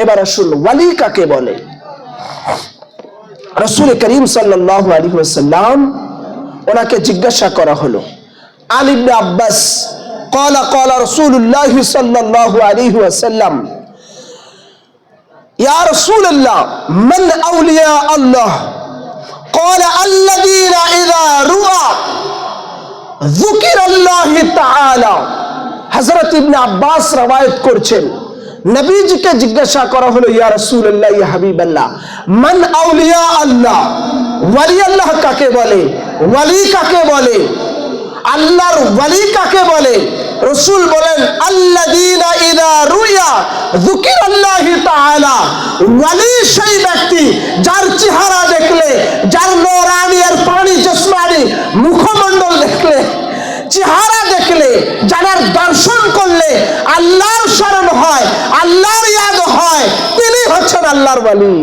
এবার আসুন ওয়ালি কাকে বলে। রাসূল করিম সাল্লাল্লাহু আলাইহি ওয়াসাল্লাম ওনাকে জিজ্ঞাসা করা হলো। আন ইবনে আব্বাস قال قال رسول الله صلى الله عليه وسلم يا رسول الله من أولياء الله قال الذين إذا رؤى ذكر الله تعالى। হযরত ইবনে আব্বাস রওয়ায়াত করছেন নবীজিকে জিজ্ঞাসা করা হলো ইয়া রাসূলুল্লাহ ইয়া হাবিবাল্লাহ মান আউলিয়া আল্লাহ, ওয়ালি আল্লাহ কাকে বলে, ওয়ালি কাকে বলে, আল্লাহর ওয়ালি কাকে বলে? রাসূল বলেন আল্লাযীনা ইযা রুয়া যুকিরাল্লাহি তাআলা। ওয়ালি সেই ব্যক্তি যার চেহারা দেখলে, যার নূরানি আর পানি জিসমানি মুখমণ্ডল দেখলে, চেহারা দেখলে, যার দর্শন করলে আল্লাহর স্মরণ হয়, আল্লাহর ইয়াদ হয়, তিনি হচ্ছেন আল্লাহর ওয়ালি।